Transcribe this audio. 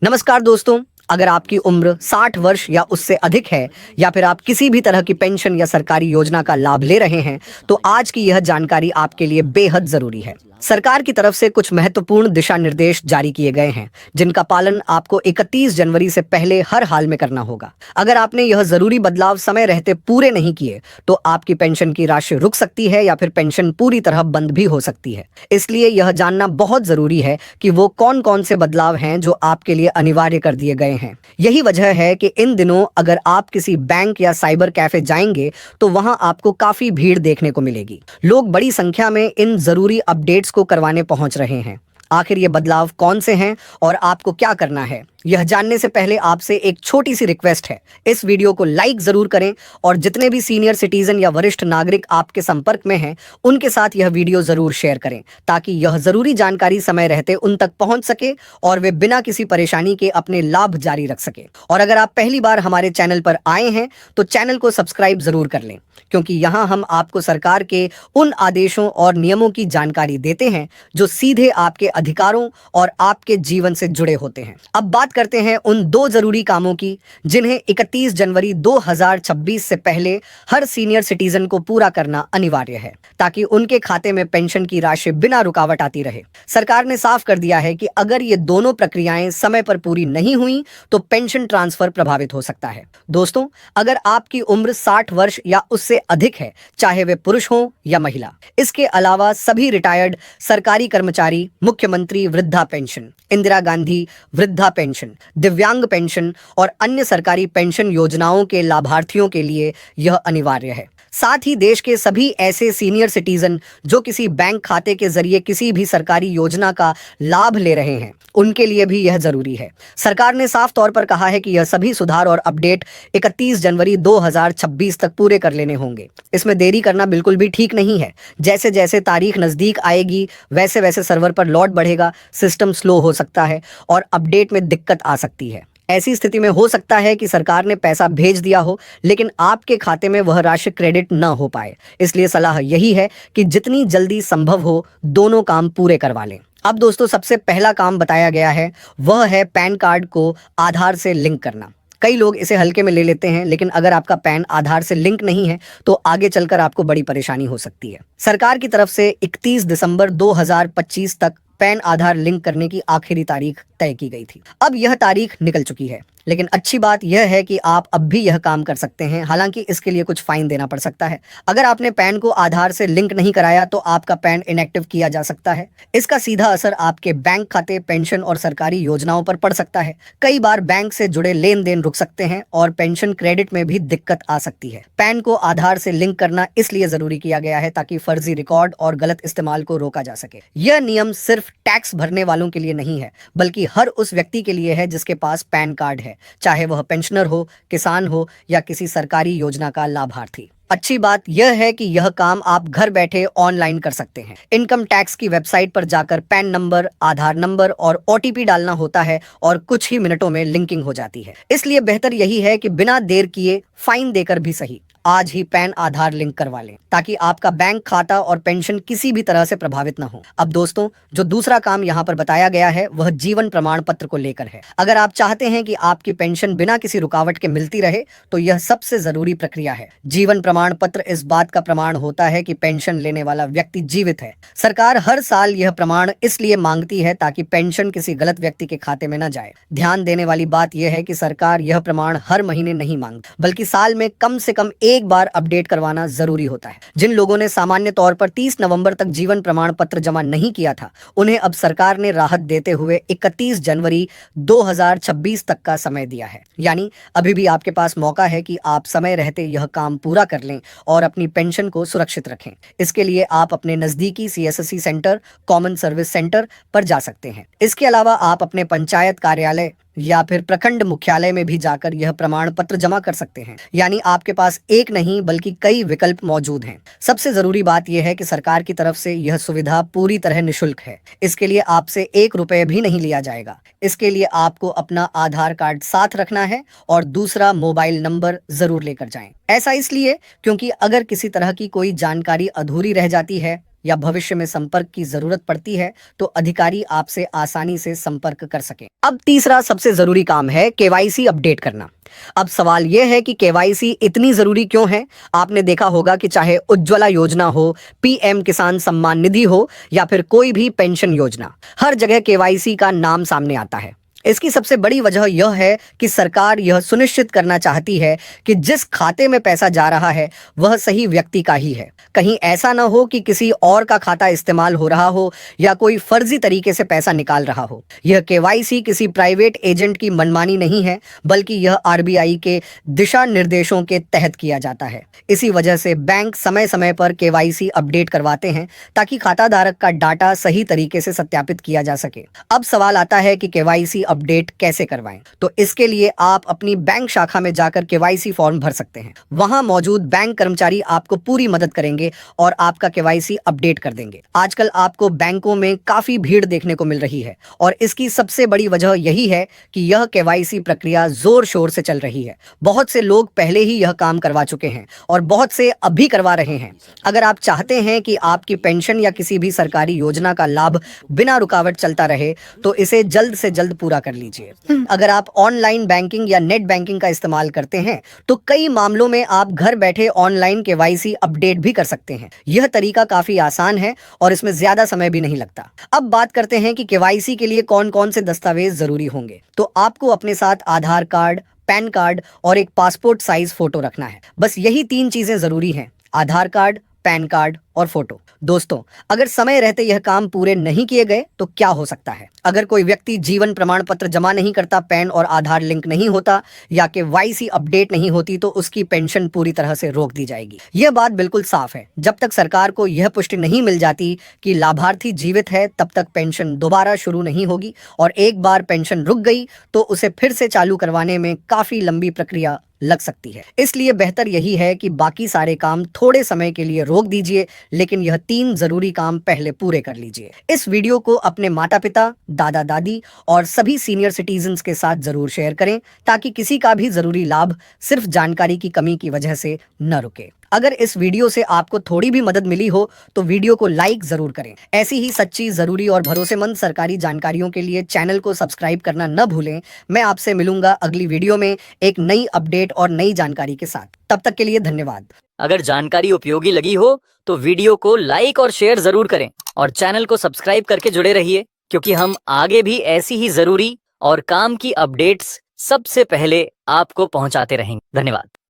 नमस्कार दोस्तों। अगर आपकी उम्र 60 वर्ष या उससे अधिक है या फिर आप किसी भी तरह की पेंशन या सरकारी योजना का लाभ ले रहे हैं तो आज की यह जानकारी आपके लिए बेहद जरूरी है। सरकार की तरफ से कुछ महत्वपूर्ण दिशा निर्देश जारी किए गए हैं जिनका पालन आपको 31 जनवरी से पहले हर हाल में करना होगा। अगर आपने यह जरूरी बदलाव समय रहते पूरे नहीं किए तो आपकी पेंशन की राशि रुक सकती है या फिर पेंशन पूरी तरह बंद भी हो सकती है। इसलिए यह जानना बहुत जरूरी है कि वो कौन कौन से बदलाव हैं जो आपके लिए अनिवार्य कर दिए गए हैं। यही वजह है कि इन दिनों अगर आप किसी बैंक या साइबर कैफे जाएंगे तो वहां आपको काफी भीड़ देखने को मिलेगी। लोग बड़ी संख्या में इन जरूरी अपडेट्स को करवाने पहुंच रहे हैं। आखिर ये बदलाव कौन से हैं और आपको क्या करना है, यह जानने से पहले आपसे एक छोटी सी रिक्वेस्ट है। इस वीडियो को लाइक जरूर करें और जितने भी सीनियर सिटीजन या वरिष्ठ नागरिक आपके संपर्क में हैं उनके साथ यह वीडियो जरूर शेयर करें ताकि यह जरूरी जानकारी समय रहते उन तक पहुंच सके और वे बिना किसी परेशानी के अपने लाभ जारी रख सके। और अगर आप पहली बार हमारे चैनल पर आए हैं तो चैनल को सब्सक्राइब जरूर कर लें, क्योंकि यहाँ हम आपको सरकार के उन आदेशों और नियमों की जानकारी देते हैं जो सीधे आपके अधिकारों और आपके जीवन से जुड़े होते हैं। अब बात करते हैं उन दो जरूरी कामों की जिन्हें 31 जनवरी 2026 से पहले हर सीनियर सिटीजन को पूरा करना अनिवार्य है ताकि उनके खाते में पेंशन की राशि बिना रुकावट आती रहे। सरकार ने साफ कर दिया है कि अगर ये दोनों प्रक्रियाएं समय पर पूरी नहीं हुई तो पेंशन ट्रांसफर प्रभावित हो सकता है। दोस्तों, अगर आपकी उम्र 60 वर्ष या उससे अधिक है, चाहे वे पुरुष हो या महिला, इसके अलावा सभी रिटायर्ड सरकारी कर्मचारी, मुख्यमंत्री वृद्धा पेंशन, इंदिरा गांधी वृद्धा पेंशन, दिव्यांग पेंशन और अन्य सरकारी पेंशन योजनाओं के लाभार्थियों के लिए यह अनिवार्य है। साथ ही देश के सभी ऐसे सीनियर सिटीजन जो किसी बैंक खाते के जरिए किसी भी सरकारी योजना का लाभ ले रहे हैं उनके लिए भी यह जरूरी है। सरकार ने साफ तौर पर कहा है कि यह सभी सुधार और अपडेट 31 जनवरी 2026 तक पूरे कर लेने होंगे। इसमें देरी करना बिल्कुल भी ठीक नहीं है। जैसे जैसे तारीख नजदीक आएगी वैसे वैसे सर्वर पर लोड बढ़ेगा, सिस्टम स्लो हो सकता है और अपडेट में दिक्कत आ सकती है। ऐसी स्थिति में हो सकता है कि सरकार ने पैसा भेज दिया हो लेकिन आपके खाते में वह राशि क्रेडिट न हो पाए। इसलिए सलाह यही है कि जितनी जल्दी संभव हो दोनों काम पूरे करवा लें। अब दोस्तों, सबसे पहला काम बताया गया है वह है पैन कार्ड को आधार से लिंक करना। कई लोग इसे हल्के में ले लेते हैं, लेकिन अगर आपका पैन आधार से लिंक नहीं है तो आगे चलकर आपको बड़ी परेशानी हो सकती है। सरकार की तरफ से 31 दिसंबर 2025 तक पैन आधार लिंक करने की आखिरी तारीख तय की गई थी। अब यह तारीख निकल चुकी है, लेकिन अच्छी बात यह है कि आप अब भी यह काम कर सकते हैं। हालांकि इसके लिए कुछ फाइन देना पड़ सकता है। अगर आपने पैन को आधार से लिंक नहीं कराया तो आपका पैन इनएक्टिव किया जा सकता है। इसका सीधा असर आपके बैंक खाते, पेंशन और सरकारी योजनाओं पर पड़ सकता है। कई बार बैंक से जुड़े लेन देन रुक सकते हैं और पेंशन क्रेडिट में भी दिक्कत आ सकती है। पैन को आधार से लिंक करना इसलिए जरूरी किया गया है ताकि फर्जी रिकॉर्ड और गलत इस्तेमाल को रोका जा सके। यह नियम सिर्फ टैक्स भरने वालों के लिए नहीं है बल्कि हर उस व्यक्ति के लिए है जिसके पास पैन कार्ड है, चाहे वह पेंशनर हो, किसान हो या किसी सरकारी योजना का लाभार्थी। अच्छी बात यह है कि यह काम आप घर बैठे ऑनलाइन कर सकते हैं। इनकम टैक्स की वेबसाइट पर जाकर पैन नंबर, आधार नंबर और ओटीपी डालना होता है और कुछ ही मिनटों में लिंकिंग हो जाती है। इसलिए बेहतर यही है कि बिना देर किए, फाइन देकर भी सही, आज ही पैन आधार लिंक करवा लें ताकि आपका बैंक खाता और पेंशन किसी भी तरह से प्रभावित न हो। अब दोस्तों, जो दूसरा काम यहाँ पर बताया गया है वह जीवन प्रमाण पत्र को लेकर है। अगर आप चाहते हैं कि आपकी पेंशन बिना किसी रुकावट के मिलती रहे तो यह सबसे जरूरी प्रक्रिया है। जीवन प्रमाण पत्र इस बात का प्रमाण होता है कि पेंशन लेने वाला व्यक्ति जीवित है। सरकार हर साल यह प्रमाण इसलिए मांगती है ताकि पेंशन किसी गलत व्यक्ति के खाते में न जाए। ध्यान देने वाली बात यह है कि सरकार यह प्रमाण हर महीने नहीं मांगती बल्कि साल में कम से कम एक बार अपडेट करवाना जरूरी होता है। जिन लोगों ने सामान्य तौर पर 30 नवंबर तक जीवन प्रमाण पत्र जमा नहीं किया था उन्हें अब सरकार ने राहत देते हुए 31 जनवरी 2026 तक का समय दिया है। यानी अभी भी आपके पास मौका है कि आप समय रहते यह काम पूरा कर लें और अपनी पेंशन को सुरक्षित रखें। इसके लिए आप अपने नजदीकी CSC centre, common service centre पर जा सकते हैं। इसके अलावा आप अपने पंचायत कार्यालय या फिर प्रखंड मुख्यालय में भी जाकर यह प्रमाण पत्र जमा कर सकते हैं। यानी आपके पास एक नहीं बल्कि कई विकल्प मौजूद हैं। सबसे जरूरी बात यह है कि सरकार की तरफ से यह सुविधा पूरी तरह निशुल्क है। इसके लिए आपसे 1 रुपए भी नहीं लिया जाएगा। इसके लिए आपको अपना आधार कार्ड साथ रखना है और दूसरा मोबाइल नंबर जरूर लेकर जाएं। ऐसा इसलिए क्योंकि अगर किसी तरह की कोई जानकारी अधूरी रह जाती है या भविष्य में संपर्क की जरूरत पड़ती है तो अधिकारी आपसे आसानी से संपर्क कर सकें। अब तीसरा सबसे जरूरी काम है केवाईसी अपडेट करना। अब सवाल यह है कि केवाईसी इतनी जरूरी क्यों है। आपने देखा होगा कि चाहे उज्ज्वला योजना हो, पीएम किसान सम्मान निधि हो या फिर कोई भी पेंशन योजना, हर जगह केवाईसी का नाम सामने आता है। इसकी सबसे बड़ी वजह यह है कि सरकार यह सुनिश्चित करना चाहती है कि जिस खाते में पैसा जा रहा है वह सही व्यक्ति का ही है। कहीं ऐसा ना हो कि किसी और का खाता इस्तेमाल हो रहा हो या कोई फर्जी तरीके से पैसा निकाल रहा हो। यह केवाईसी किसी प्राइवेट एजेंट की मनमानी नहीं है, बल्कि यह आरबीआई के दिशा निर्देशों के तहत किया जाता है। इसी वजह से बैंक समय समय पर केवाईसी अपडेट करवाते हैं ताकि खाता धारक का डाटा सही तरीके से सत्यापित किया जा सके। अब सवाल आता है कि केवाईसी अपडेट कैसे करवाएं। तो इसके लिए आप अपनी बैंक शाखा में जाकर केवाईसी फॉर्म भर सकते हैं। वहां मौजूद बैंक कर्मचारी आपको पूरी मदद करेंगे और आपका केवाईसी अपडेट कर देंगे। आजकल आपको बैंकों में काफी भीड़ देखने को मिल रही है और इसकी सबसे बड़ी वजह यही है कि यह केवाईसी प्रक्रिया जोर शोर से चल रही है। बहुत से लोग पहले ही यह काम करवा चुके हैं और बहुत से अभी करवा रहे हैं। अगर आप चाहते हैं कि आपकी पेंशन या किसी भी सरकारी योजना का लाभ बिना रुकावट चलता रहे तो इसे जल्द से जल्द पूरा कर लीजिए। अगर आप ऑनलाइन बैंकिंग या नेट बैंकिंग का इस्तेमाल करते हैं तो कई मामलों में आप घर बैठे ऑनलाइन केवाईसी अपडेट भी कर सकते हैं। यह तरीका काफी आसान है और इसमें ज्यादा समय भी नहीं लगता। अब बात करते हैं कि केवाईसी के लिए कौन कौन से दस्तावेज जरूरी होंगे। तो आपको अपने साथ आधार कार्ड, पैन कार्ड और एक पासपोर्ट साइज फोटो रखना है। बस यही 3 चीजें जरूरी हैं: आधार कार्ड, पैन कार्ड और फोटो। दोस्तों, अगर समय रहते यह काम पूरे नहीं किए गए तो क्या हो सकता है? अगर कोई व्यक्ति जीवन प्रमाण पत्र जमा नहीं करता, पैन और आधार लिंक नहीं होता या केवाईसी अपडेट नहीं होती तो उसकी पेंशन पूरी तरह से रोक दी जाएगी। यह बात बिल्कुल साफ है। जब तक सरकार को यह पुष्टि नहीं मिल जाती कि लाभार्थी जीवित है तब तक पेंशन दोबारा शुरू नहीं होगी और एक बार पेंशन रुक गई तो उसे फिर से चालू करवाने में काफी लंबी प्रक्रिया लग सकती है। इसलिए बेहतर यही है कि बाकी सारे काम थोड़े समय के लिए रोक दीजिए, लेकिन यह 3 जरूरी काम पहले पूरे कर लीजिए। इस वीडियो को अपने माता पिता, दादा दादी और सभी सीनियर सिटीजन्स के साथ जरूर शेयर करें ताकि किसी का भी जरूरी लाभ सिर्फ जानकारी की कमी की वजह से न रुके। अगर इस वीडियो से आपको थोड़ी भी मदद मिली हो तो वीडियो को लाइक जरूर करें। ऐसी ही सच्ची, जरूरी और भरोसेमंद सरकारी जानकारियों के लिए चैनल को सब्सक्राइब करना न भूलें। मैं आपसे मिलूंगा अगली वीडियो में एक नई अपडेट और नई जानकारी के साथ। तब तक के लिए धन्यवाद। अगर जानकारी उपयोगी लगी हो तो वीडियो को लाइक और शेयर जरूर करें और चैनल को सब्सक्राइब करके जुड़े रहिए, क्योंकि हम आगे भी ऐसी ही जरूरी और काम की अपडेट्स सबसे पहले आपको पहुंचाते रहेंगे। धन्यवाद।